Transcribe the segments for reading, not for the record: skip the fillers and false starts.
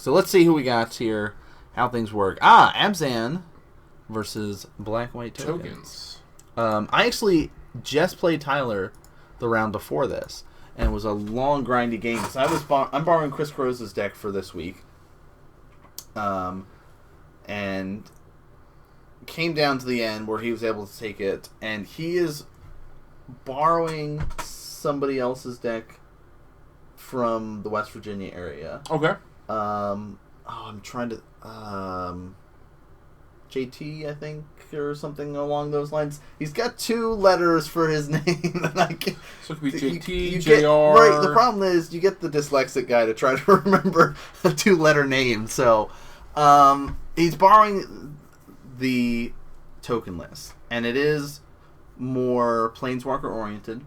So let's see who we got here, how things work. Abzan versus Black White Tokens. I actually just played Tyler the round before this, and it was a long, grindy game. So I'm borrowing Chris Crowe's deck for this week, and came down to the end where he was able to take it, and he is borrowing somebody else's deck from the West Virginia area. Okay. I'm trying to JT, I think, or something along those lines. He's got 2 letters for his name, and I can't. So it could be JT, JR. JR. Right. The problem is you get the dyslexic guy to try to remember a 2-letter name. So, he's borrowing the token list, and it is more Planeswalker oriented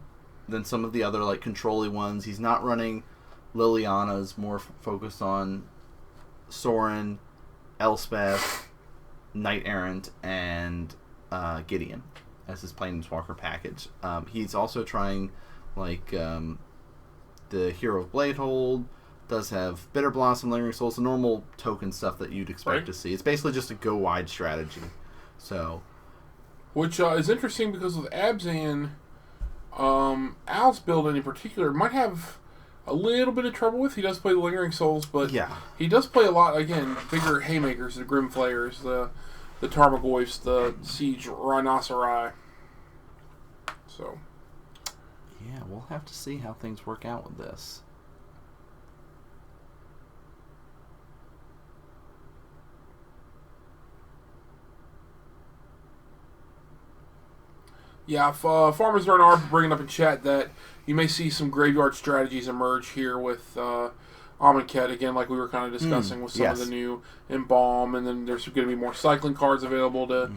than some of the other like control-y ones. He's not running Liliana's, more focused on Sorin, Elspeth, Knight Errant, and Gideon as his Planeswalker package. He's also trying like the Hero of Bladehold, does have Bitter Blossom, Lingering Souls, the normal token stuff that you'd expect to see. It's basically just a go-wide strategy. So, which is interesting because with Abzan, Al's build in particular might have a little bit of trouble with. He does play the Lingering Souls, but he does play a lot, again, bigger Haymakers, the Grim Flayers, the Tarmogoyfs, the Siege Rhinoceri. So, yeah, we'll have to see how things work out with this. Yeah, Farmers Darn are bringing up in chat that you may see some graveyard strategies emerge here with Amonkhet, again, like we were kind of discussing with some of the new Embalm, and then there's going to be more cycling cards available to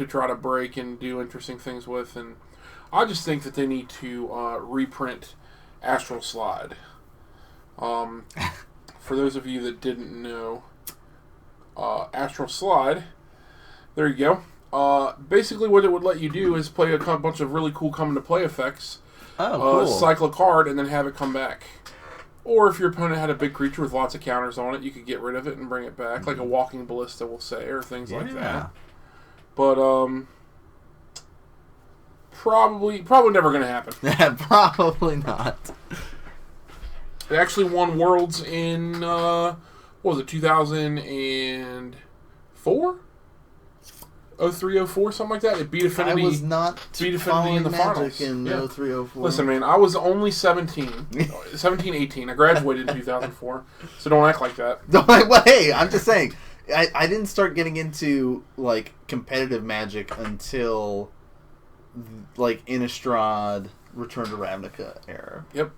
try to break and do interesting things with. And I just think that they need to reprint Astral Slide. For those of you that didn't know, Astral Slide, there you go. Basically, what it would let you do is play a bunch of really cool come-into-play effects. Cool. Cycle a card, and then have it come back. Or if your opponent had a big creature with lots of counters on it, you could get rid of it and bring it back, like a Walking Ballista, we'll say, or things like that. But, probably never going to happen. Probably not. It actually won Worlds in, what was it, 2004? 03, 04, something like that. It beat Affinity. I was not in the finals. In 03, 04. Listen, man, I was only 17, 18. I graduated in 2004, so don't act like that. Hey, I'm just saying. I didn't start getting into like competitive Magic until like Innistrad, Return to Ravnica era. Yep.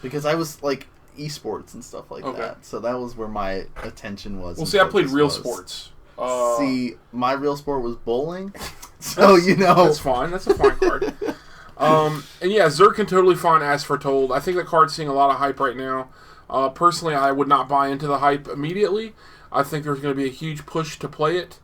Because I was like esports and stuff like that, so that was where my attention was. Well, see, I played real sports. See, my real sport was bowling, so that's fine. That's a fine card. And yeah, Zerg can totally find As Foretold. I think the card's seeing a lot of hype right now. Personally, I would not buy into the hype immediately. I think there's going to be a huge push to play it,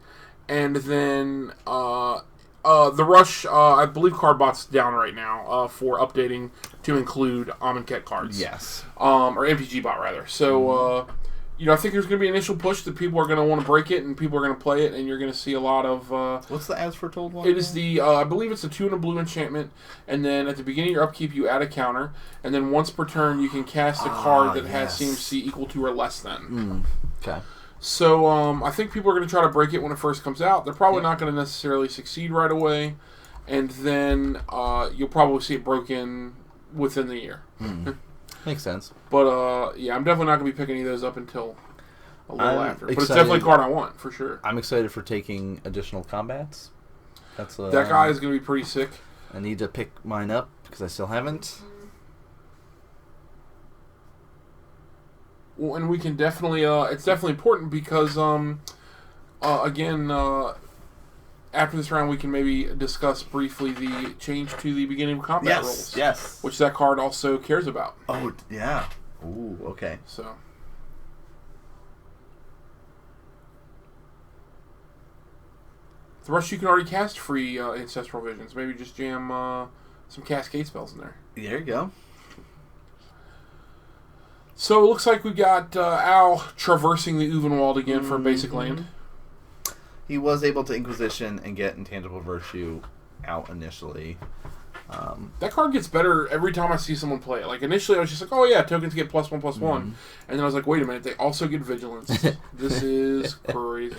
and then the rush. I believe Cardbot's down right now for updating to include Amonkhet cards. Yes. Or MTG bot rather. So. I think there's going to be an initial push that people are going to want to break it, and people are going to play it, and you're going to see a lot of... What's the As Foretold one? It is the... I believe it's a 2 and a blue enchantment, and then at the beginning of your upkeep, you add a counter, and then once per turn, you can cast a card that has CMC equal to or less than. Okay. So, I think people are going to try to break it when it first comes out. They're probably not going to necessarily succeed right away, and then you'll probably see it broken within the year. Makes sense. But, yeah, I'm definitely not going to be picking any of those up until a little after. But excited. it's definitely a card I want, for sure. I'm excited for taking additional combats. That guy is going to be pretty sick. I need to pick mine up because I still haven't. Well, and we can definitely... it's definitely important because, again... after this round, we can maybe discuss briefly the change to the beginning of combat rules. Yes. Which that card also cares about. Oh, yeah. Ooh, okay. So. The rest you can already cast free Ancestral Visions. Maybe just jam some Cascade spells in there. There you go. So it looks like we got Al traversing the Uvenwald again for a basic land. He was able to Inquisition and get Intangible Virtue out initially. That card gets better every time I see someone play it. Like, initially I was just like, oh yeah, tokens get +1/+1. And then I was like, wait a minute, they also get Vigilance. This is crazy.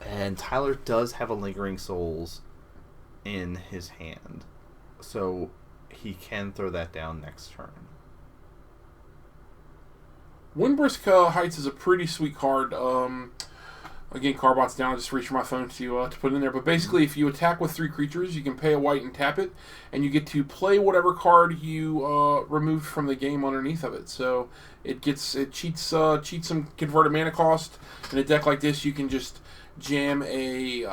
And Tyler does have a Lingering Souls in his hand. So he can throw that down next turn. Windbrisk Heights is a pretty sweet card. Again, Carbot's down. I just reached for my phone to put it in there. But basically, if you attack with 3 creatures, you can pay a white and tap it, and you get to play whatever card you removed from the game underneath of it. So it cheats some converted mana cost. In a deck like this, you can just jam a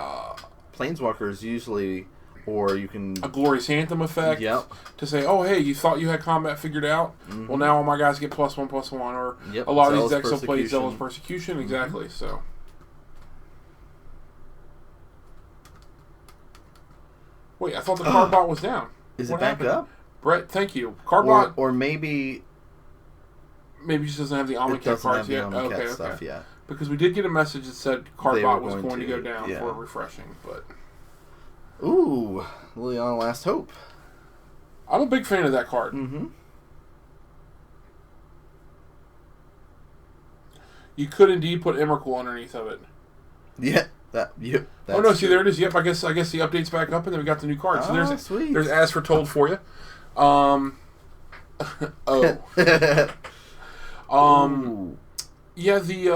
Planeswalkers usually, or you can a Glorious Anthem effect. Yep. To say, oh hey, you thought you had combat figured out. Well, now all my guys get +1/+1. Or a lot of these decks will play Zealous Persecution. Exactly. So. Wait, I thought the Carbot was down. Is it back up? Brett, thank you. Carbot... Or maybe... Maybe it just doesn't have the Amonkhet cards yet. Okay. Stuff yet. Because we did get a message that said Carbot was going to go down for refreshing, but... Ooh, Liliana Last Hope. I'm a big fan of that card. You could indeed put Emrakul underneath of it. Yeah. Oh no! See, there it is. Yep, I guess the update's back up, and then we got the new card. So there's As Foretold for you. Yeah, the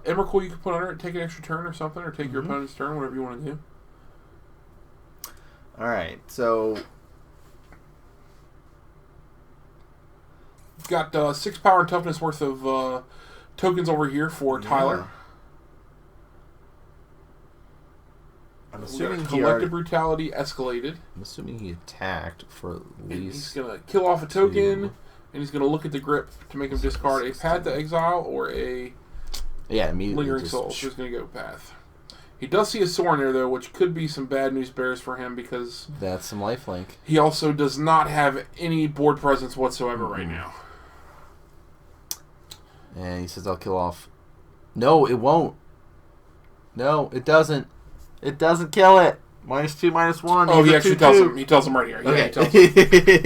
Emrakul you can put under it, take an extra turn or something, or take your opponent's turn, whatever you want to do. All right, so got 6 power and toughness worth of tokens over here for Tyler. I'm assuming collective brutality escalated. I'm assuming he attacked for at least. And he's gonna kill off a token, and he's gonna look at the grip to make him discard a Path to Exile or a immediately Lingering Soul. So he's gonna go Path. He does see a Sorin there though, which could be some bad news bears for him because that's some lifelink. He also does not have any board presence whatsoever right now. And he says, "I'll kill off." No, it won't. No, it doesn't. It doesn't kill it. -2, -1. Oh, he actually tells him. He tells him right here. Okay. Yeah, he tells him.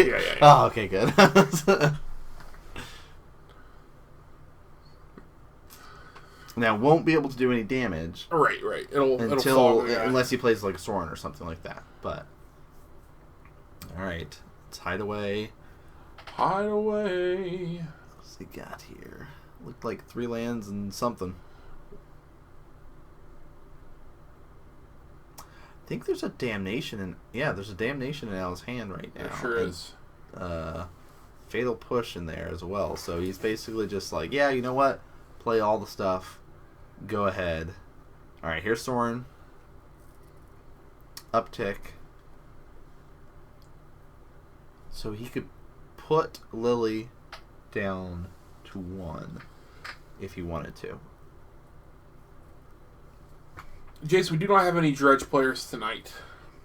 Yeah. Oh, okay, good. Now, won't be able to do any damage. Right. It'll unless he plays like a Sorin or something like that. But all right, let's hide away. What's he got here? Looked like 3 lands and something. I think there's a Damnation there's a Damnation in Al's hand right now. There sure is. Fatal Push in there as well. So he's basically just like, yeah, you know what? Play all the stuff. Go ahead. All right, here's Sorin. Uptick. So he could put Lily down to 1 if he wanted to. Jace, we do not have any Dredge players tonight.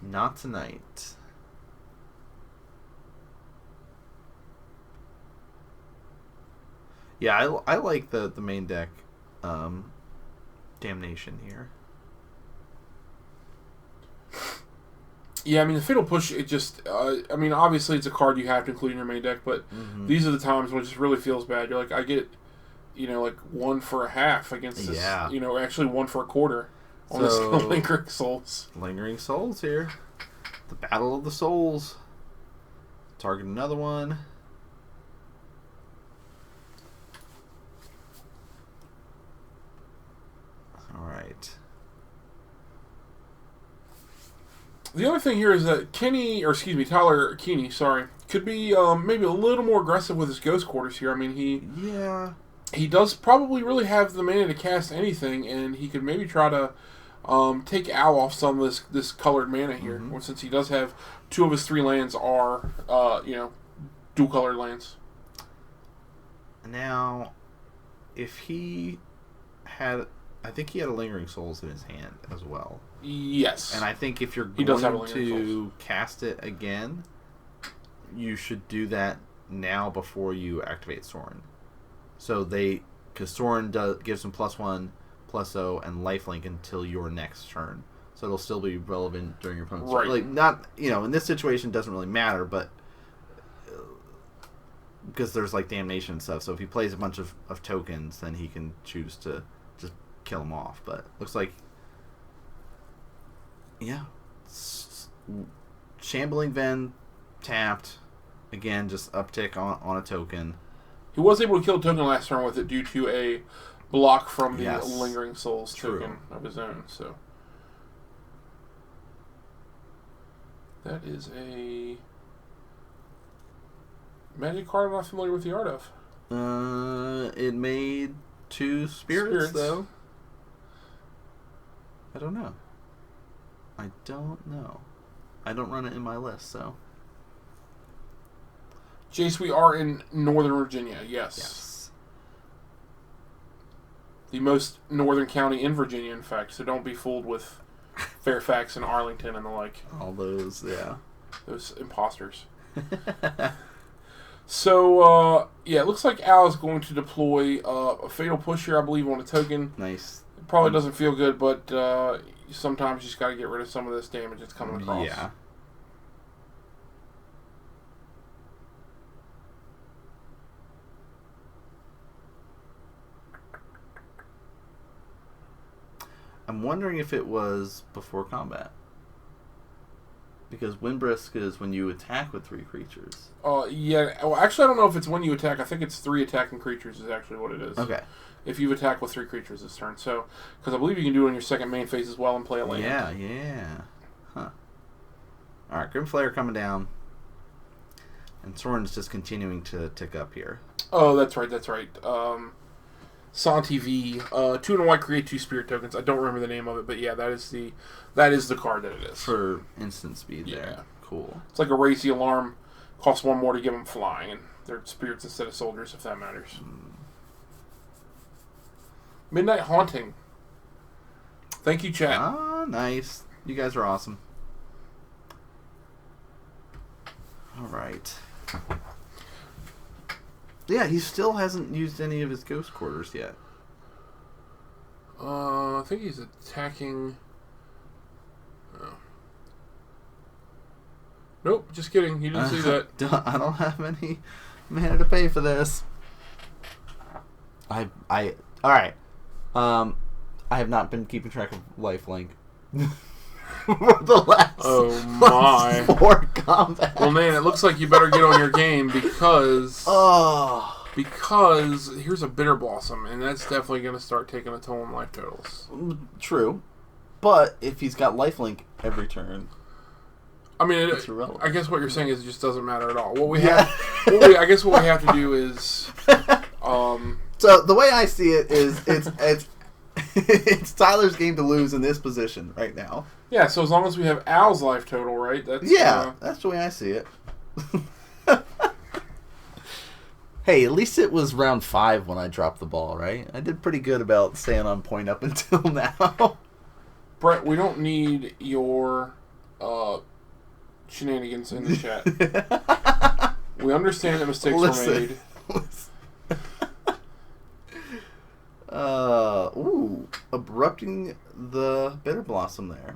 Not tonight. Yeah, I like the main deck Damnation here. Yeah, I mean, the Fatal Push, it just... I mean, obviously it's a card you have to include in your main deck, but these are the times when it just really feels bad. You're like, I get, like 1 for a half against this, actually 1 for a quarter. On this Lingering Souls. Lingering Souls here. The Battle of the Souls. Target another one. Alright. The other thing here is that Tyler Keeney, could be maybe a little more aggressive with his Ghost Quarters here. I mean, he does probably really have the mana to cast anything, and he could maybe try to take Al off some of this colored mana here, since he does have 2 of his 3 lands are dual colored lands. Now, if he had, I think he had a Lingering Souls in his hand as well. Yes, and I think if you're going to cast it again, you should do that now before you activate Sorin. So because Sorin gives him +1/+0 and lifelink until your next turn. So it'll still be relevant during your opponent's turn. Like, not, in this situation, it doesn't really matter, but because there's like damnation and stuff. So if he plays a bunch of tokens, then he can choose to just kill them off. But looks like, Shambling Ven tapped again, just uptick on a token. He was able to kill a token last turn with it due to a block from the Lingering Souls token of his own. So that is a magic card I'm not familiar with the art of. It made 2 spirits, though. I don't know. I don't run it in my list, so. Jace, we are in Northern Virginia, yes. The most northern county in Virginia, in fact, so don't be fooled with Fairfax and Arlington and the like. All those, yeah. Those imposters. So, it looks like Al is going to deploy a Fatal Push here, I believe, on a token. Nice. It probably doesn't feel good, but sometimes you just got to get rid of some of this damage that's coming across. Yeah. I'm wondering if it was before combat. Because Windbrisk is when you attack with 3 creatures. Yeah. Well, actually, I don't know if it's when you attack. I think it's 3 attacking creatures is actually what it is. Okay. If you've attacked with 3 creatures this turn. So, because I believe you can do it on your second main phase as well and play a land. Yeah. Huh. Alright, Grimflayer coming down. And Sorin's just continuing to tick up here. Oh, that's right. Santi V, 2 and a white, create 2 spirit tokens. I don't remember the name of it, but yeah, that is the card that it is. For instant speed there. Cool. It's like a Raise the Alarm, costs 1 more to give them flying, and they're spirits instead of soldiers, if that matters. Midnight Haunting. Thank you, chat. Ah, nice. You guys are awesome. Alright. Yeah, he still hasn't used any of his Ghost Quarters yet. I think he's attacking... Oh. Nope, just kidding. You didn't see that. I don't have any mana to pay for this. Alright. I have not been keeping track of lifelink. For the last for combat. Well, man, it looks like you better get on your game because here's a Bitter Blossom, and that's definitely going to start taking a toll on life totals. True, but if he's got lifelink every turn, I mean, it's irrelevant. I guess what you're saying is it just doesn't matter at all. I guess what we have to do is, so the way I see it is it's Tyler's game to lose in this position right now. Yeah, so as long as we have Al's life total, right? That's that's the way I see it. Hey, at least it was round 5 when I dropped the ball, right? I did pretty good about staying on point up until now. Brett, we don't need your shenanigans in the chat. We understand that mistakes were made. Abrupting the Bitter Blossom there.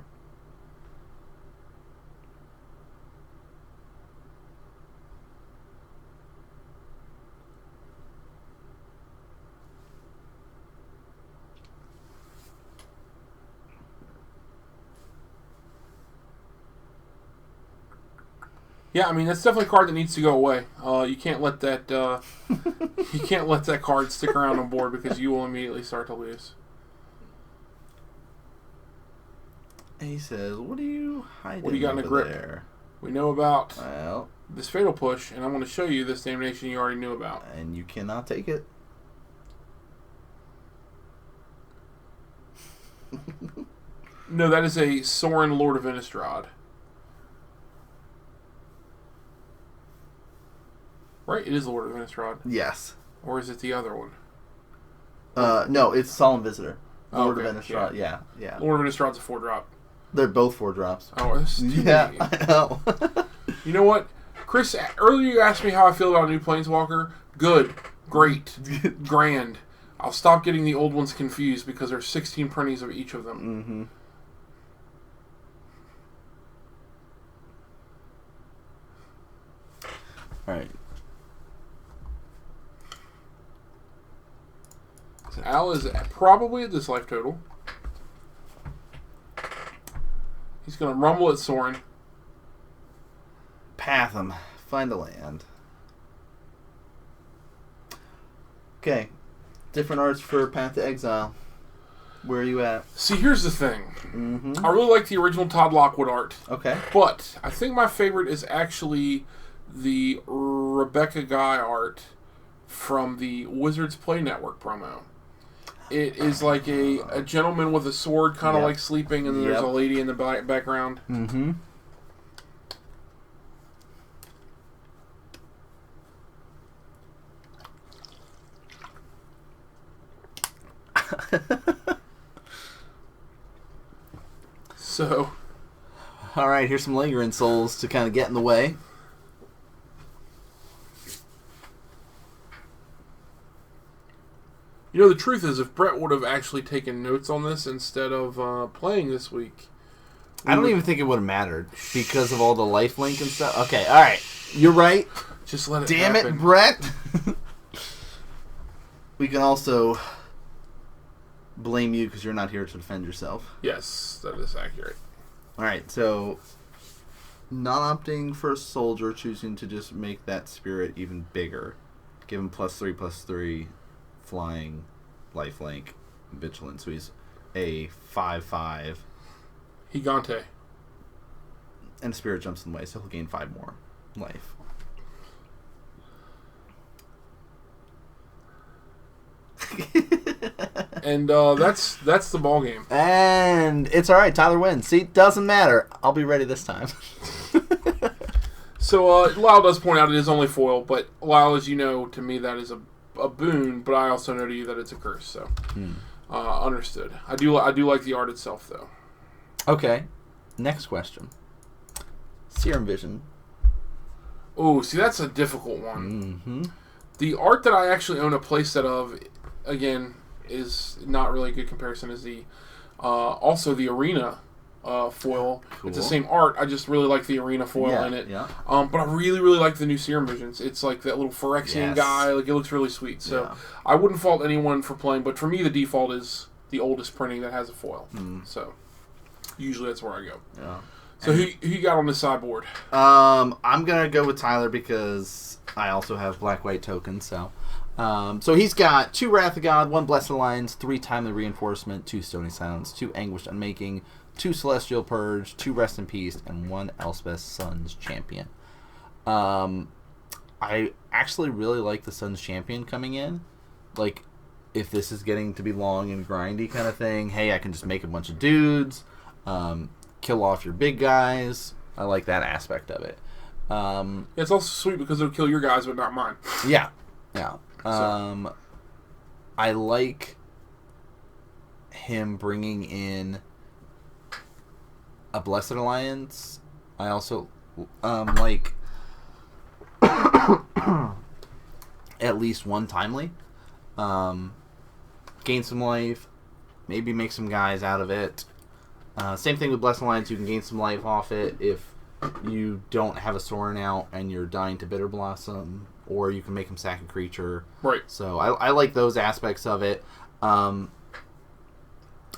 Yeah, I mean that's definitely a card that needs to go away. You can't let that card stick around on board because you will immediately start to lose. And he says, "What are you hiding? What do you got in a grip? There? We know about this Fatal Push, and I'm going to show you this damnation you already knew about, and you cannot take it." No, that is a Sorin, Lord of Innistrad. Right? It is Lord of Innistrad. Yes. Or is it the other one? No, it's Solemn Visitor. Lord of Innistrad, yeah. Lord of Innistrad's a 4-drop. They're both 4 drops. Oh, that's yeah, I know. You know what? Chris, earlier you asked me how I feel about a new Planeswalker. Good. Great. Grand. I'll stop getting the old ones confused because there's 16 printings of each of them. All right. Al is probably at this life total. He's going to rumble at Sorin. Path him. Find a land. Okay. Different arts for Path to Exile. Where are you at? See, here's the thing. I really like the original Todd Lockwood art. Okay. But I think my favorite is actually the Rebecca Guy art from the Wizards Play Network promo. It is like a gentleman with a sword kind of like sleeping, and then there's a lady in the background. So, all right, here's some lingering souls to kind of get in the way. You know, the truth is, if Brett would have actually taken notes on this instead of playing this week, I don't even think it would have mattered because of all the lifelink and stuff. Okay, all right, you're right. Just let it Damn happen. it, Brett. We can also blame you because you're not here to defend yourself. Yes, that is accurate. All right, so not opting for a soldier, choosing to just make that spirit even bigger. Give him +3/+3, flying, lifelink, vigilance. So he's a 5/5. Gigante. And spirit jumps in the way, so he'll gain 5 more life. And that's the ball game. And it's all right. Tyler wins. See, doesn't matter. I'll be ready this time. So Lyle does point out it is only foil, but Lyle, as you know, to me that is a boon. But I also know to you that it's a curse. So understood. I do like the art itself, though. Okay. Next question. Serum Vision. Oh, see, that's a difficult one. The art that I actually own a playset of, again, is not really a good comparison as the also the Arena foil. Cool. It's the same art. I just really like the Arena foil in it. Yeah. But I really, really like the new Serum Visions. It's like that little Phyrexian guy. Like, it looks really sweet. So I wouldn't fault anyone for playing, but for me, the default is the oldest printing that has a foil. So usually that's where I go. Yeah. So who you got on the sideboard? I'm gonna go with Tyler because I also have black-white tokens. So he's got 2 Wrath of God, 1 Blessed Alliance, 3 Timely Reinforcement, 2 Stony Silence, 2 Anguished Unmaking, 2 Celestial Purge, 2 Rest in Peace, and 1 Elspeth Sun's Champion. I actually really like the Sun's Champion coming in. Like, if this is getting to be long and grindy kind of thing, hey, I can just make a bunch of dudes, kill off your big guys. I like that aspect of it. It's also sweet because it'll kill your guys, but not mine. Yeah. I like him bringing in a Blessed Alliance. I also like at least 1 Timely. Gain some life, maybe make some guys out of it. Same thing with Blessed Alliance. You can gain some life off it if you don't have a Sorin out and you're dying to Bitter Blossom, or you can make him sack a creature. Right. So I like those aspects of it.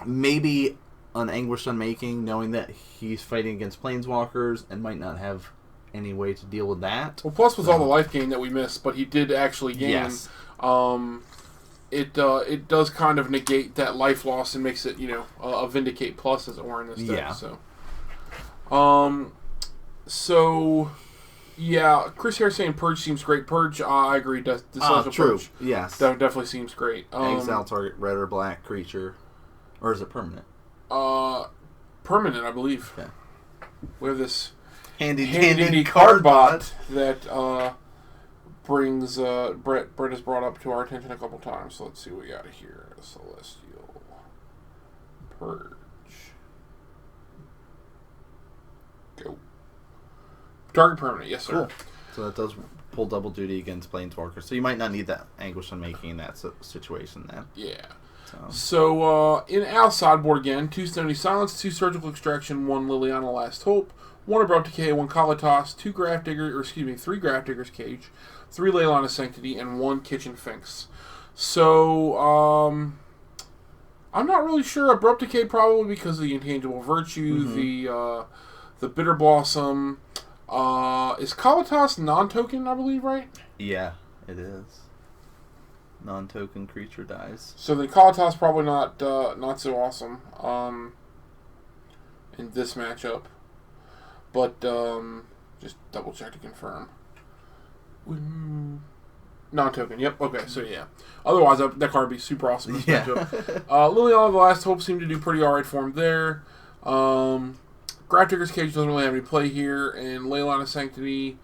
Maybe an Anguished Unmaking, knowing that he's fighting against Planeswalkers and might not have any way to deal with that. Well, plus with all the life gain that we missed, but he did actually gain. Yes. It does kind of negate that life loss and makes it, a Vindicate Plus, as it were, in this deck. So, Chris here saying Purge seems great. Purge, I agree. The true. Purge, yes, definitely seems great. Exile target red or black creature, or is it permanent? Permanent, I believe. Okay. We have this handy card bot that brings Brett has brought up to our attention a couple times. So let's see what we got here. Celestial Purge. Go. Target permanent, yes sir. Cool. So that does pull double duty against Planeswalkers. So you might not need that Anguish Unmaking in that situation then. Yeah. So in Al's sideboard again, 2 Stony Silence, 2 Surgical Extraction, 1 Liliana Last Hope, 1 Abrupt Decay, 1 Kalatos, 3 Graph Digger's Cage, 3 Leylana Sanctity, and 1 Kitchen Finks. So, I'm not really sure. Abrupt Decay probably because of the Intangible Virtue, the Bitter Blossom. Is Kalatos non-token, I believe, right? Yeah, it is. Non-token creature dies. So then Kalatos probably not so awesome in this matchup. But just double check to confirm. Non-token, yep. Okay, so yeah. Otherwise, that card would be super awesome in this matchup. Liliana the Last Hope seemed to do pretty alright for him there. Graph Digger's Cage doesn't really have any play here, and Leylana Sanctity,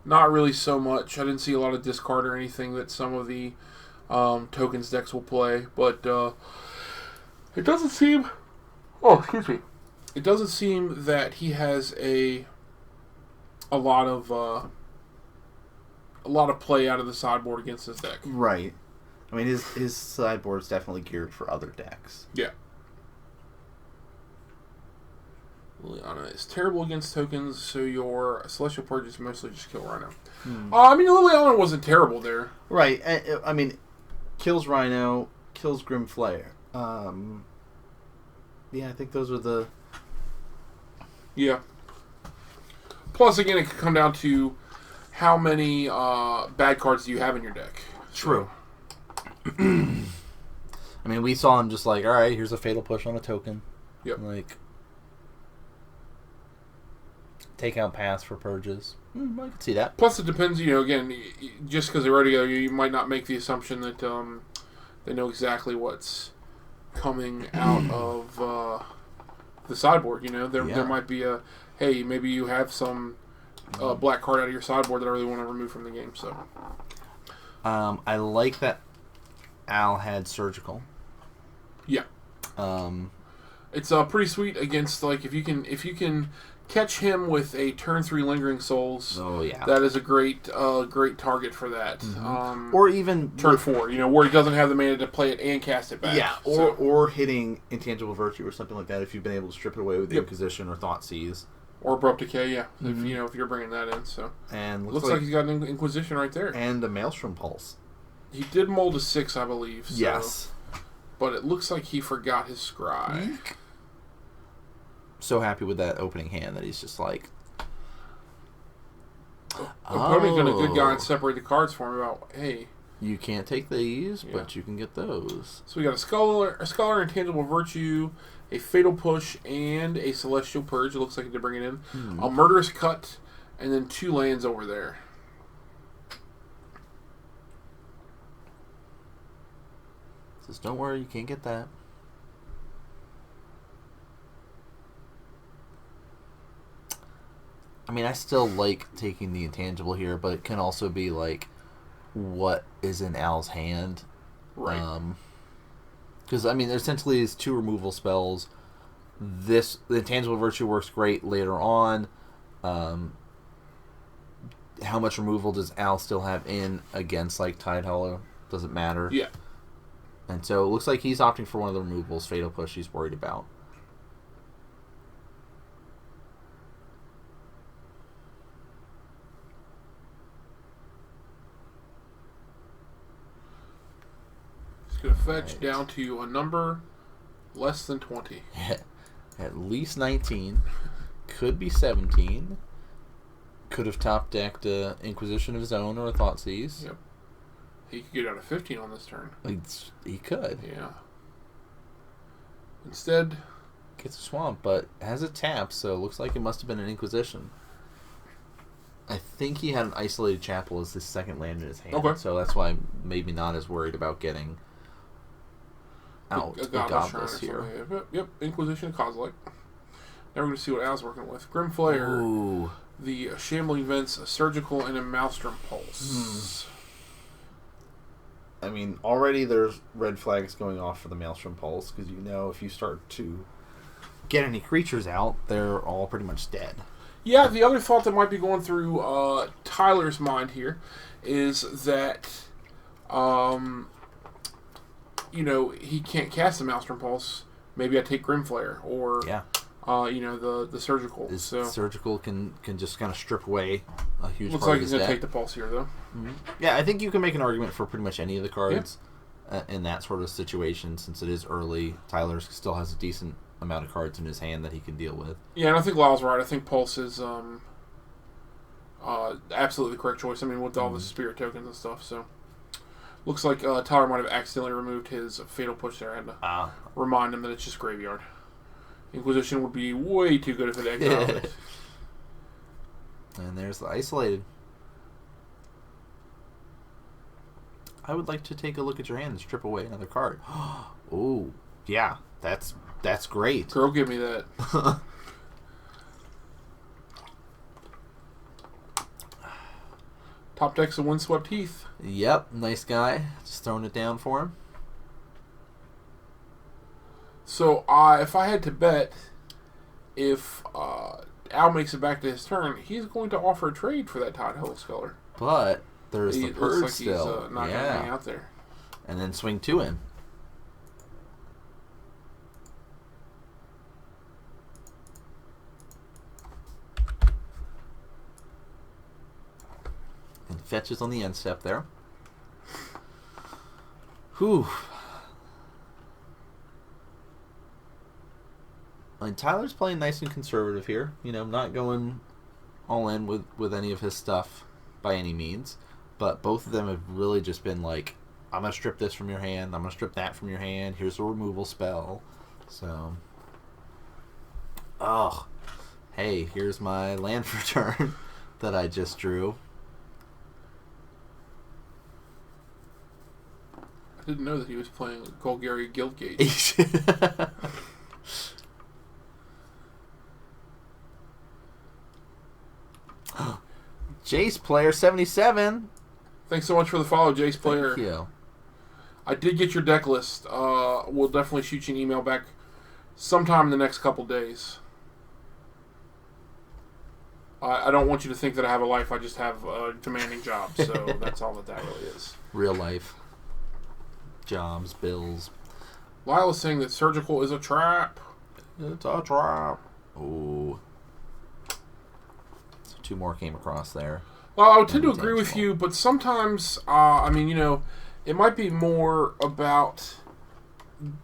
not really so much. I didn't see a lot of discard or anything that some of the tokens decks will play, but it doesn't seem... Oh, excuse me. It doesn't seem that he has a lot of play out of the sideboard against this deck. Right. I mean, his sideboard is definitely geared for other decks. Yeah. Liliana is terrible against tokens, so your Celestial Purge is mostly just kill Rhino. I mean, Liliana wasn't terrible there. Right. I mean, kills Rhino, kills Grim Flare. Yeah, I think those are the... Yeah. Plus, again, it could come down to how many bad cards do you have in your deck. True. I mean, we saw him just like, all right, here's a Fatal Push on a token. Yep. Like, take out Pass for purges. I can see that. Plus, it depends, again, just because they're ready to go, you might not make the assumption that they know exactly what's coming out of the sideboard. There might be hey, maybe you have some black card out of your sideboard that I really want to remove from the game. So, I like that Al had Surgical. Yeah. It's pretty sweet against, like, if you can catch him with a turn 3 Lingering Souls. Oh yeah, that is a great target for that. Or even turn 4, where he doesn't have the mana to play it and cast it back. Yeah, or hitting Intangible Virtue or something like that if you've been able to strip it away with the Inquisition or Thoughtseize. Or Abrupt Decay, yeah. If you're bringing that in, so and looks like he's got an Inquisition right there and a Maelstrom Pulse. He did mold a 6, I believe. So, yes, but it looks like he forgot his Scry. So happy with that opening hand that he's just like, opponent got a good guy and separate the cards for him about, hey, you can't take these, but you can get those. So we got a Scholar, Intangible Virtue, a Fatal Push, and a Celestial Purge. It looks like he did bring it in. A Murderous Cut, and then 2 lands over there. Says, don't worry, you can't get that. I mean, I still like taking the intangible here, but it can also be like, what is in Al's hand? Right. Because, I mean, essentially it's 2 removal spells. The Intangible Virtue works great later on. How much removal does Al still have in against, like, Tide Hollow? Doesn't matter. Yeah. And so it looks like he's opting for one of the removals, Fatal Push, he's worried about. Going to fetch down to a number less than 20. At least 19. Could be 17. Could have top decked a Inquisition of his own or a Thoughtseize. Yep. He could get out of 15 on this turn. He could. Yeah. Instead, gets a Swamp, but has a tap, so it looks like it must have been an Inquisition. I think he had an Isolated Chapel as his second land in his hand. Okay. So that's why I'm maybe not as worried about getting out a Godless here. Yep, Inquisition of Kozilek. Now we're going to see what Al's working with. Grim Flare, the Shambling Vents, a Surgical, and a Maelstrom Pulse. I mean, already there's red flags going off for the Maelstrom Pulse, because if you start to get any creatures out, they're all pretty much dead. Yeah, the other thought that might be going through Tyler's mind here is that, he can't cast the Maelstrom Pulse. Maybe I take Grimflare or the Surgical. Surgical can just kind of strip away a huge looks part like of his he's going to deck. take the Pulse here, though. Mm-hmm. Yeah, I think you can make an argument for pretty much any of the cards in that sort of situation, since it is early. Tyler still has a decent amount of cards in his hand that he can deal with. Yeah, and I think Lyle's right. I think Pulse is absolutely the correct choice. I mean, with all the Spirit tokens and stuff, so... Looks like Tyler might have accidentally removed his Fatal Push there. I had to remind him that it's just Graveyard. Inquisition would be way too good if it exiled it. And there's the Isolated. I would like to take a look at your hand and strip away another card. Oh, yeah, that's great. Girl, give me that. Top deck's a Windswept Heath. Yep, nice guy. Just throwing it down for him. So, if I had to bet, if Al makes it back to his turn, he's going to offer a trade for that Tidehole Sculler. But there's the Purge like still. He's not going to hang out there. And then swing to him. And fetches on the end step there. Whew. I mean, Tyler's playing nice and conservative here. Not going all in with any of his stuff by any means. But both of them have really just been like, I'm going to strip this from your hand. I'm going to strip that from your hand. Here's a removal spell. So, hey, here's my land for turn that I just drew. I didn't know that he was playing Golgari Guildgate. Jace Player 77. Thanks so much for the follow, Jace Player. Thank you. I did get your deck list. We'll definitely shoot you an email back sometime in the next couple days. I don't want you to think that I have a life. I just have a demanding job. So that's all that really is. Real life. Jobs, bills. Lyle is saying that Surgical is a trap. It's a trap. Oh. So 2 more came across there. Well, I would tend to agree with you, but sometimes, it might be more about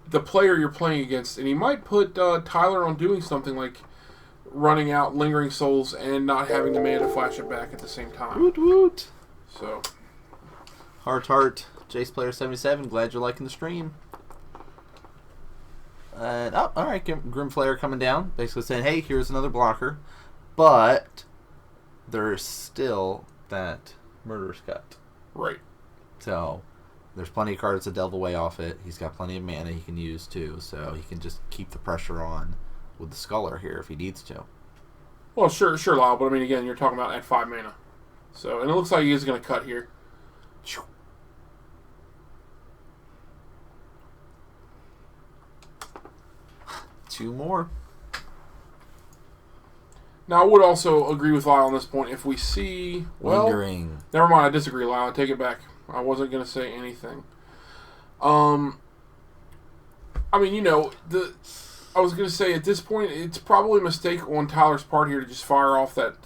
the player you're playing against, and he might put Tyler on doing something like running out Lingering Souls and not having the mana to flash it back at the same time. Woot woot. So, Heart. Jace Player 77, glad you're liking the stream. And alright, Grimflare coming down, basically saying, hey, here's another blocker, but there's still that Murderous Cut. Right. So, there's plenty of cards to delve away off it. He's got plenty of mana he can use too, so he can just keep the pressure on with the Sculler here if he needs to. Well, sure, Lyle, but I mean, again, you're talking about at 5 mana. So, and it looks like he is going to cut here. 2 more. Now, I would also agree with Lyle on this point. If we see... Lingering. Never mind, I disagree, Lyle. I take it back. I wasn't going to say anything. I mean, I was going to say, at this point, it's probably a mistake on Tyler's part here to just fire off that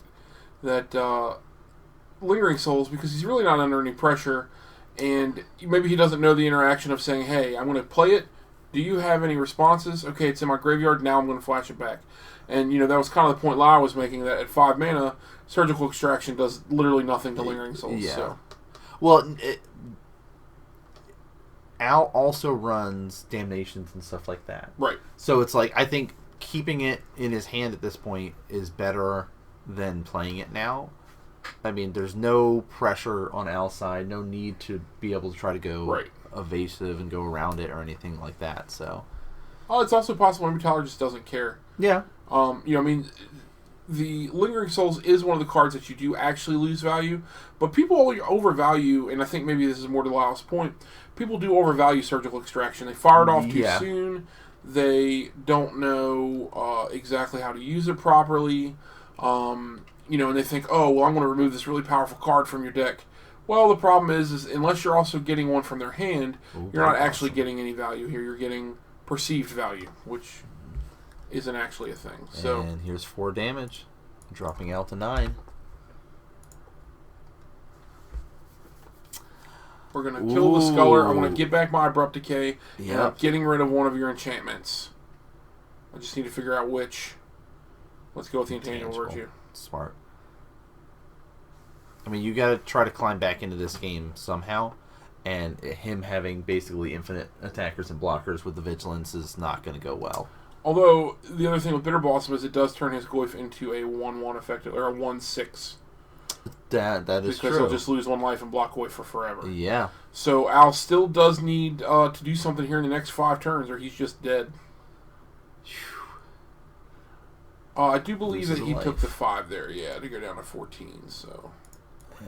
Lingering Souls, because he's really not under any pressure, and maybe he doesn't know the interaction of saying, hey, I'm going to play it. Do you have any responses? Okay, it's in my graveyard. Now I'm going to flash it back. And, that was kind of the point Lyle was making, that at 5 mana, Surgical Extraction does literally nothing to Lingering Souls. Yeah. So. Well, Al also runs Damnations and stuff like that. Right. So it's like, I think keeping it in his hand at this point is better than playing it now. I mean, there's no pressure on Al's side, no need to be able to try to go evasive and go around it or anything like that. So, it's also possible maybe Tyler just doesn't care. Yeah. The Lingering Souls is one of the cards that you do actually lose value, but people overvalue, and I think maybe this is more to Lyle's point, people do overvalue Surgical Extraction. They fire it off too soon. They don't know exactly how to use it properly. And they think, oh, well, I'm going to remove this really powerful card from your deck. Well, the problem is unless you're also getting one from their hand, you're not actually getting any value here. You're getting perceived value, which isn't actually a thing. So, and here's 4 damage, dropping out to 9. We're going to kill the Sculler. I want to get back my Abrupt Decay. Yep. And I'm getting rid of one of your enchantments. I just need to figure out which. Let's go with the Intangible Virtue. Smart. I mean, you got to try to climb back into this game somehow, and him having basically infinite attackers and blockers with the Vigilance is not going to go well. Although, the other thing with Bitter Blossom is it does turn his Goyf into a 1/1 effective, or a 1/6. That is true. Because he'll just lose 1 life and block Goyf for forever. Yeah. So Al still does need to do something here in the next 5 turns, or he's just dead. I do believe that he took the 5 there, to go down to 14, so...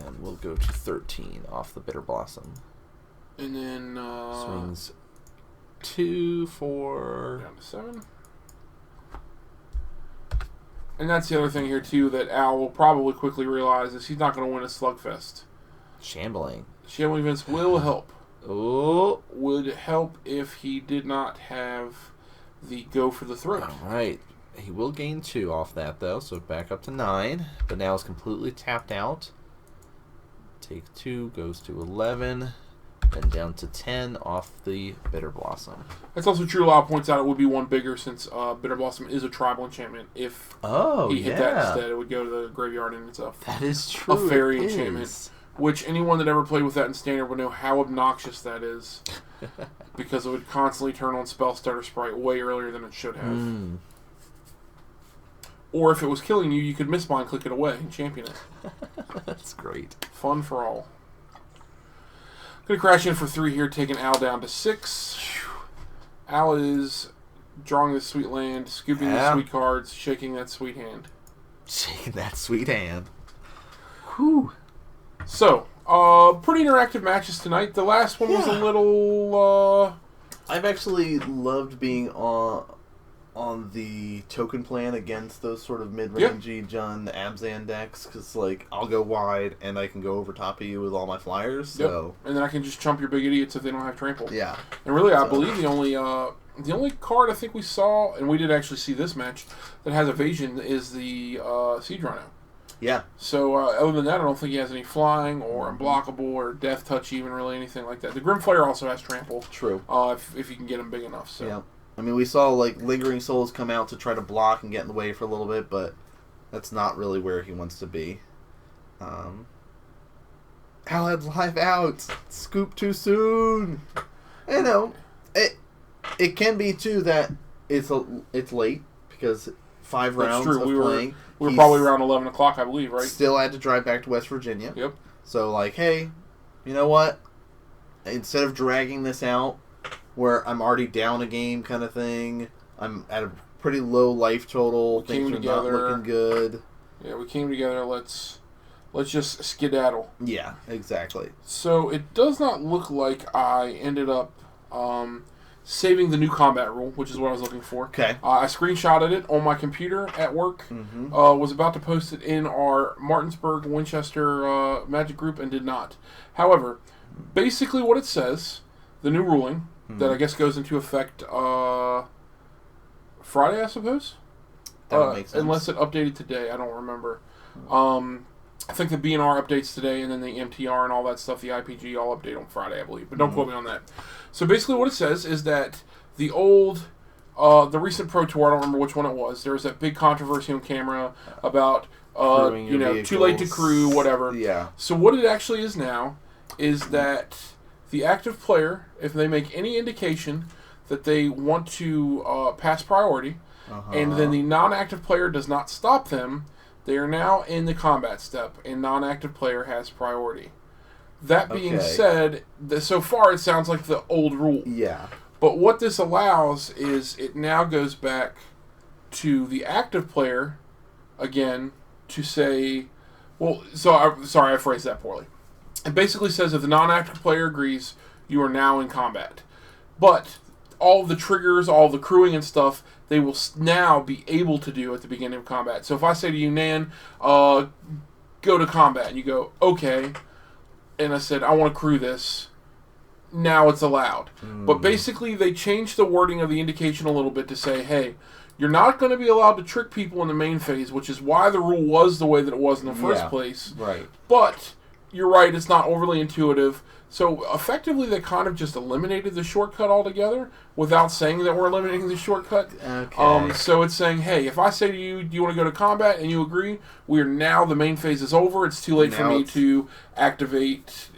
And we'll go to 13 off the Bitter Blossom. And then... swings 2, 4... Down to 7. And that's the other thing here, too, that Al will probably quickly realize is he's not going to win a Slugfest. Shambling. Shambling events will help. Oh. Would help if he did not have the Go for the Throat. All right. He will gain 2 off that, though, so back up to 9. But now is completely tapped out. Take 2, goes to 11, then down to 10 off the Bitter Blossom. That's also true. Lau points out it would be 1 bigger since Bitter Blossom is a tribal enchantment. If he hit that instead, it would go to the graveyard, and it's that is true. A fairy enchantment. Which anyone that ever played with that in Standard would know how obnoxious that is. Because it would constantly turn on Spell Starter Sprite way earlier than it should have. Or if it was killing you, you could misbind, click it away, and champion it. That's great. Fun for all. Going to crash in for 3 here, taking Al down to 6. Al is drawing the sweet land, scooping the sweet cards, shaking that sweet hand. Shaking that sweet hand. Whew. So, pretty interactive matches tonight. The last one was a little... I've actually loved being on the token plan against those sort of mid-rangey Jund Abzan decks, because I'll go wide and I can go over top of you with all my flyers. So and then I can just chump your big idiots if they don't have trample. Yeah. And really, I believe the only card I think we saw, and we did actually see this match, that has evasion is the Siege Rhino. Yeah. So other than that, I don't think he has any flying or unblockable or death touch, even really anything like that. The Grimflayer also has trample. True. If you can get him big enough. So. Yeah. I mean, we saw Lingering Souls come out to try to block and get in the way for a little bit, but that's not really where he wants to be. Al had live out. Scoop too soon. It can be too that it's late because 5 rounds of playing. We were probably around 11 o'clock, I believe, right? Still had to drive back to West Virginia. Yep. So hey, you know what? Instead of dragging this out, where I'm already down a game kind of thing. I'm at a pretty low life total. Things are not looking good. Yeah, we came together. Let's just skedaddle. Yeah, exactly. So it does not look like I ended up saving the new combat rule, which is what I was looking for. Okay. I screenshotted it on my computer at work. Mm-hmm. Was about to post it in our Martinsburg Winchester Magic group and did not. However, basically what it says, the new ruling, that I guess goes into effect Friday, I suppose? That would make sense. Unless it updated today. I don't remember. I think the BNR updates today, and then the MTR and all that stuff, the IPG, all update on Friday, I believe. But don't quote me on that. So basically what it says is that the old, the recent Pro Tour, I don't remember which one it was, there was that big controversy on camera about, too late to crew, whatever. Yeah. So what it actually is now is that the active player, if they make any indication that they want to pass priority, and then the non-active player does not stop them, they are now in the combat step, and non-active player has priority. That being said, so far it sounds like the old rule. Yeah. But what this allows is it now goes back to the active player, again, to say... Sorry, I phrased that poorly. It basically says if the non-active player agrees, you are now in combat. But all of the triggers, all of the crewing and stuff, they will now be able to do at the beginning of combat. So if I say to you, Nan, go to combat, and you go, okay, and I said, I want to crew this, now it's allowed. But basically, they changed the wording of the indication a little bit to say, hey, you're not going to be allowed to trick people in the main phase, which is why the rule was the way that it was in the first place. Right. But you're right, it's not overly intuitive. So effectively, they kind of just eliminated the shortcut altogether without saying that we're eliminating the shortcut. Okay. So it's saying, hey, if I say to you, do you want to go to combat, and you agree, the main phase is over. It's too late for me to activate,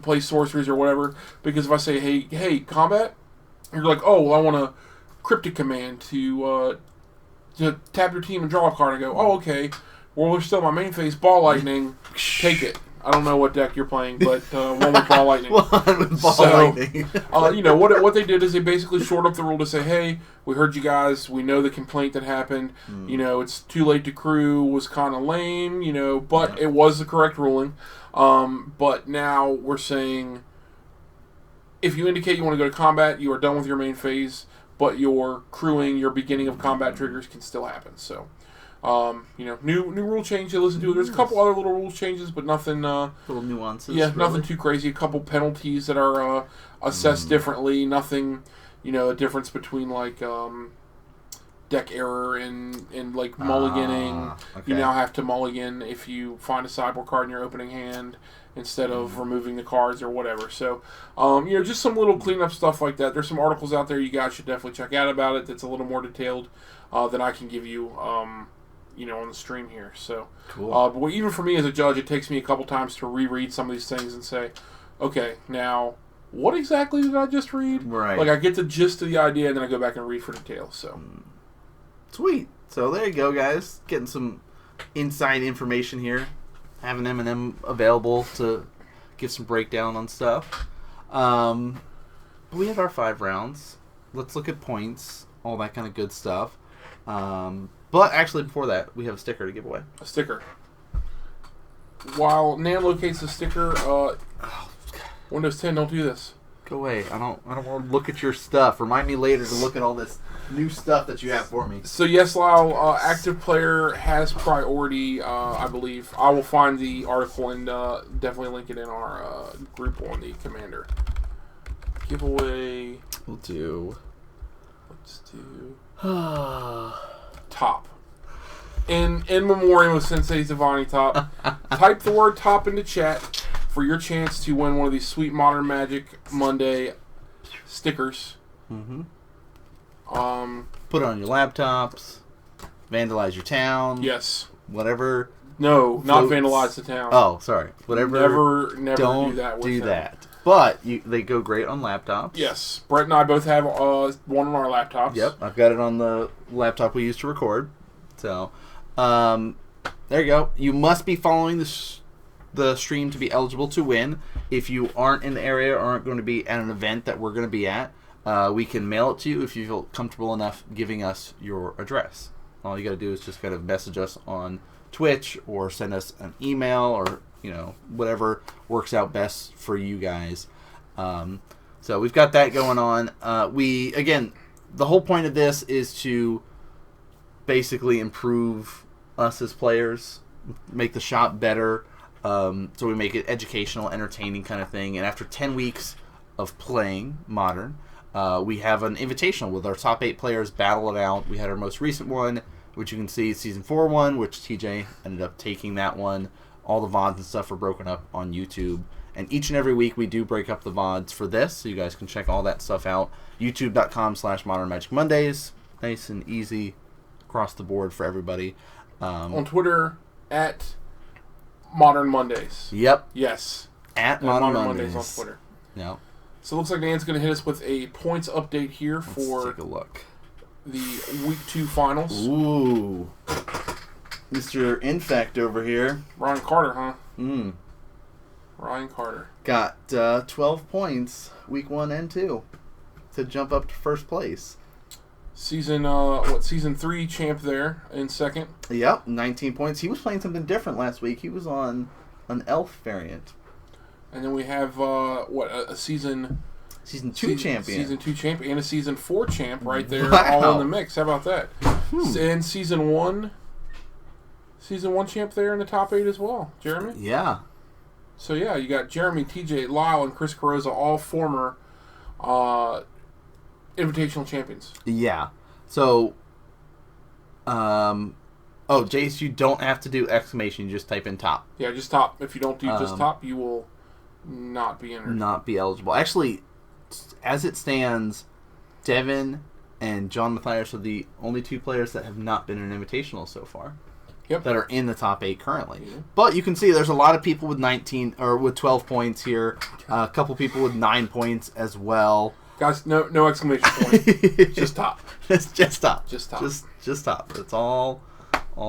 play sorceries or whatever. Because if I say, hey, combat, you're like, oh, well, I want a cryptic command to tap your team and draw a card. And go, oh, okay. Well, we're still in my main phase. Ball lightning, take it. I don't know what deck you're playing, but one with Ball Lightning. Lightning. What they did is they basically shored up the rule to say, hey, we heard you guys. We know the complaint that happened. It's too late to crew was kind of lame, but it was the correct ruling. But now we're saying if you indicate you want to go to combat, you are done with your main phase, but your crewing, your beginning of combat triggers can still happen. So... new rule change to listen to. There's a couple other little rule changes, but nothing. Little nuances. Yeah, nothing too crazy. A couple penalties that are assessed differently. Nothing, a difference between like deck error and like mulliganing. Okay. You now have to mulligan if you find a sideboard card in your opening hand instead of removing the cards or whatever. So, just some little cleanup stuff like that. There's some articles out there you guys should definitely check out about it. That's a little more detailed than I can give you. On the stream here. So, cool. But even for me as a judge, it takes me a couple times to reread some of these things and say, okay, now, what exactly did I just read? Right. Like, I get the gist of the idea, and then I go back and read for details. So, sweet. So there you go, guys. Getting some inside information here. Having M&M available to give some breakdown on stuff. We have our 5 rounds. Let's look at points, all that kind of good stuff. But actually, before that, we have a sticker to give away. A sticker. While Nan locates the sticker, Windows 10, don't do this. Go away. I don't want to look at your stuff. Remind me later to look at all this new stuff that you have for me. So yes, Lyle, active player has priority, I believe. I will find the article and definitely link it in our group on the Commander. Giveaway. We'll do. Let's do... Top. In memoriam of Sensei Giovanni Top. Type the word top into chat for your chance to win one of these sweet Modern Magic Monday stickers. Mm-hmm. Put it on your laptops. Vandalize your town. Yes. Whatever. No, not vandalize the town. Oh, sorry. Whatever. Never don't do that with do them. that. But they go great on laptops. Yes. Brett and I both have one on our laptops. Yep. I've got it on the laptop we use to record. So, there you go. You must be following the stream to be eligible to win. If you aren't in the area or aren't going to be at an event that we're going to be at, we can mail it to you if you feel comfortable enough giving us your address. All you got to do is just kind of message us on Twitch or send us an email or whatever works out best for you guys. So we've got that going on. The whole point of this is to basically improve us as players, make the shop better. So we make it educational, entertaining kind of thing. And after 10 weeks of playing Modern, we have an invitational with our top 8 players battle it out. We had our most recent one, which you can see, Season 4 one, which TJ ended up taking that one. All the VODs and stuff are broken up on YouTube. And each and every week we do break up the VODs for this, so you guys can check all that stuff out. YouTube.com/Modern Magic Mondays. Nice and easy across the board for everybody. On Twitter, at Modern Mondays. Yep. Yes. At Modern Mondays on Twitter. Yep. So it looks like Nan's going to hit us with a points update here for Let's take a look. The Week 2 finals. Ooh. Mr. Infect over here. Ryan Carter, huh? Ryan Carter. Got 12 points, Week 1 and 2, to jump up to first place. Season 3 champ there in second. Yep, 19 points. He was playing something different last week. He was on an elf variant. And then we have, a season Season 2 champion. Season 2 champ and a Season 4 champ right there, Wow. all in the mix. How about that? And Season 1 champ there in the top 8 as well, Jeremy. Yeah. So yeah, you got Jeremy, TJ, Lyle, and Chris Carrozza, all former Invitational champions. Yeah. So, Jace, you don't have to do exclamation. You just type in top. Yeah, just top. If you don't do just top, you will not be entered. Not be eligible. Actually, as it stands, Devin and John Mathias are the only 2 players that have not been in an Invitational so far. Yep. That are in the top 8 currently. Yeah. But you can see there's a lot of people with 19 or with 12 points here. A couple people with 9 points as well. Guys, no exclamation point. Just top. It's just top. Just top. Just top. That's all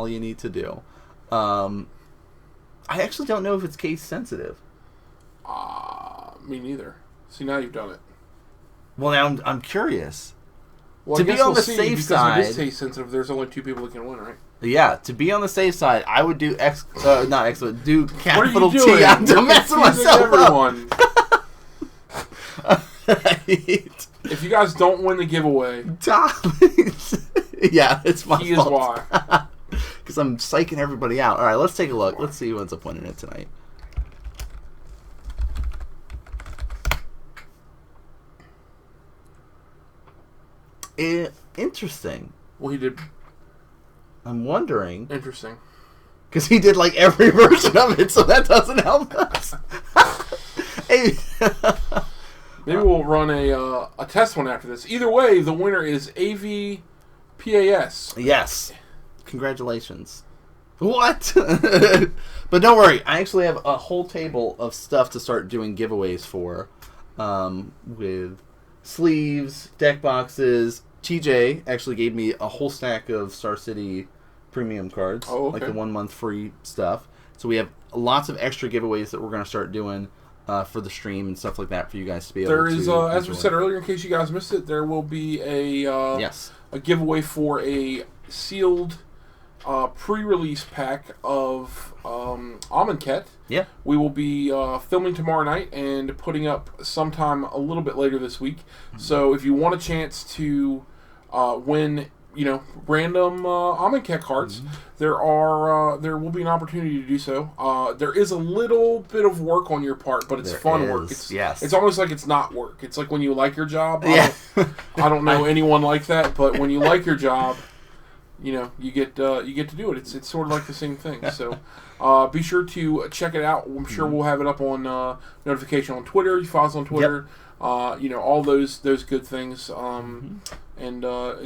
you need to do. I actually don't know if it's case sensitive. Me neither. See, now you've done it. Well, now I'm curious. Well, To be on the safe side, because it is case sensitive, there's only 2 people that can win, right? yeah. To be on the safe side, I would do do capital What are you T. doing? I'm You're messing confusing myself everyone. up. If you guys don't win the giveaway, Yeah, it's my he fault. is why. Because I'm psyching everybody out. All right, let's take a look. Let's see who ends up winning it tonight. Interesting. Well, he did. I'm wondering. Interesting. Because he did like every version of it, so that doesn't help us. Hey. Maybe we'll run a test one after this. Either way, the winner is AVPAS. Yes. Congratulations. What? But don't worry. I actually have a whole table of stuff to start doing giveaways for. With sleeves, deck boxes. TJ actually gave me a whole stack of Star City premium cards. Oh, okay. Like the 1 month free stuff. So we have lots of extra giveaways that we're going to start doing for the stream and stuff like that for you guys to be able to. There is, as we said earlier, in case you guys missed it, there will be a giveaway for a sealed pre-release pack of Amonkhet. Yeah. We will be filming tomorrow night and putting up sometime a little bit later this week. Mm-hmm. So if you want a chance to win, random Amonkhet cards, mm-hmm. there will be an opportunity to do so. There is a little bit of work on your part, but it's fun work. It's almost like it's not work. It's like when you like your job. Yeah. I don't know anyone like that, but when you like your job, you get to do it. It's sort of like the same thing. So be sure to check it out. I'm sure we'll have it up on notification on Twitter. You follow us on Twitter. Yep. All those good things. And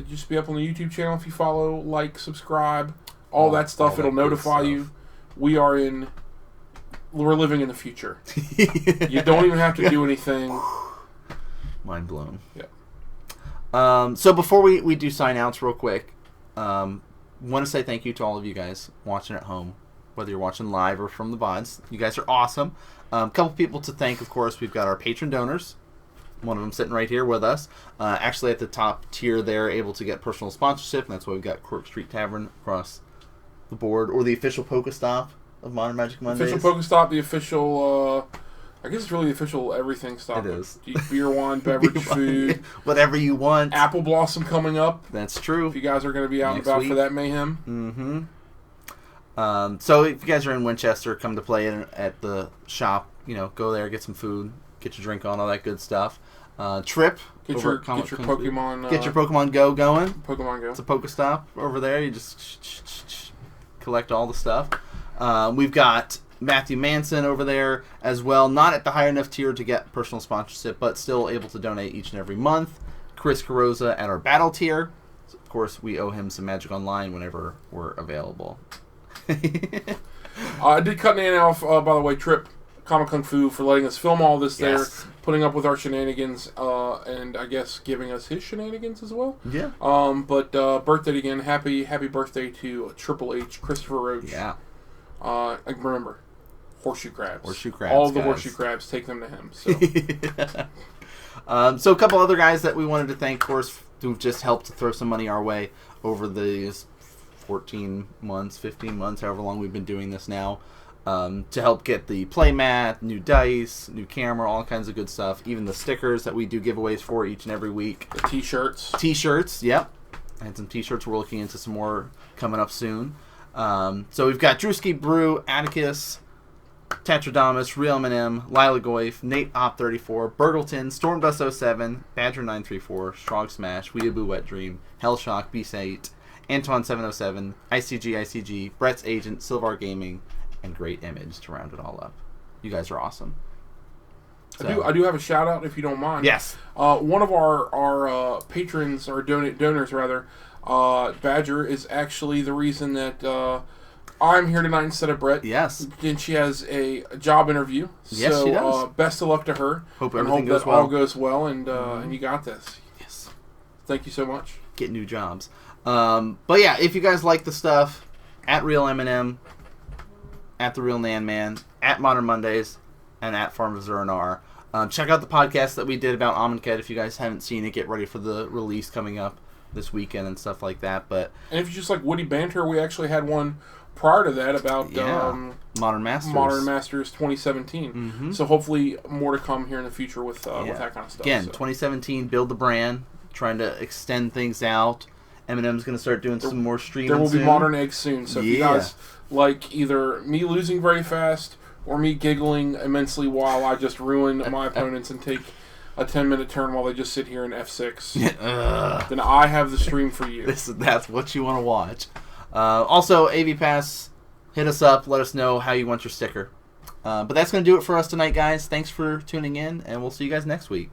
just be up on the YouTube channel if you follow, like, subscribe, all that stuff. It'll notify you. We're living in the future. You don't even have to do anything. Mind blown. Yeah. So before we do sign outs real quick, want to say thank you to all of you guys watching at home, whether you're watching live or from the VODs. You guys are awesome. A couple people to thank, of course. We've got our patron donors. One of them sitting right here with us. Actually, at the top tier, they're able to get personal sponsorship, and that's why we've got Cork Street Tavern across the board, or the official Pokestop of Modern Magic Mondays. Official Pokestop, the official, I guess it's really the official everything stop. It is. Beer, wine, beverage, food. Whatever you want. Apple Blossom coming up. That's true. If you guys are going to be out and about for that mayhem. Mm-hmm. So if you guys are in Winchester, come to play at the shop. Go there, get some food, get your drink on, all that good stuff. Trip. Get your Pokemon. Get your Pokemon Go going. Pokemon Go. It's a Pokestop over there. You just collect all the stuff. We've got Matthew Manson over there as well. Not at the high enough tier to get personal sponsorship, but still able to donate each and every month. Chris Carrozza at our battle tier. So of course, we owe him some Magic Online whenever we're available. I did cut Nan off, by the way, Trip. Comic Kung Fu for letting us film all this there, putting up with our shenanigans, and I guess giving us his shenanigans as well. Yeah. But birthday again, happy birthday to Triple H, Christopher Roach. Yeah. Remember, horseshoe crabs. Horseshoe crabs. All the guys. horseshoe crabs, take them to him. So. So a couple other guys that we wanted to thank, of course, who've just helped to throw some money our way over these 14 months, 15 months, however long we've been doing this now. to help get the playmat, new dice, new camera, all kinds of good stuff. Even the stickers that we do giveaways for each and every week. The T-shirts. T-shirts, yep. And some T-shirts. We're looking into some more coming up soon. So we've got Drewski Brew, Atticus, Tetradamus, Real M&M, Lila Goif, Nate Op34, Bergleton, Stormdust07, Badger934, Strog Smash, Weeaboo Wet Dream, Hellshock, Beast8, Anton707, ICG, Brett's Agent, Silvar Gaming, and Great Image to round it all up. You guys are awesome. So. I do have a shout out if you don't mind. Yes. One of our patrons, or donors rather, Badger, is actually the reason that I'm here tonight instead of Brett. Yes. And she has a job interview. Yes, she does. Best of luck to her. Hope that all goes well, and you got this. Yes. Thank you so much. Get new jobs. But yeah, if you guys like the stuff, at Real M&M, at The Real Nan Man, at Modern Mondays, and at Farm of Zuranar. Check out the podcast that we did about Amonkhet. If you guys haven't seen it, get ready for the release coming up this weekend and stuff like that. But and if you just like witty banter, we actually had one prior to that about Modern Masters 2017. Mm-hmm. So hopefully more to come here in the future with that kind of stuff. Again, so. 2017, build the brand, trying to extend things out. Eminem's going to start doing some more streaming. There will be soon. Modern Eggs soon. So if you guys like either me losing very fast or me giggling immensely while I just ruin my opponents and take a 10-minute turn while they just sit here in F6, then I have the stream for you. That's what you want to watch. Also, AV Pass, hit us up. Let us know how you want your sticker. But that's going to do it for us tonight, guys. Thanks for tuning in, and we'll see you guys next week.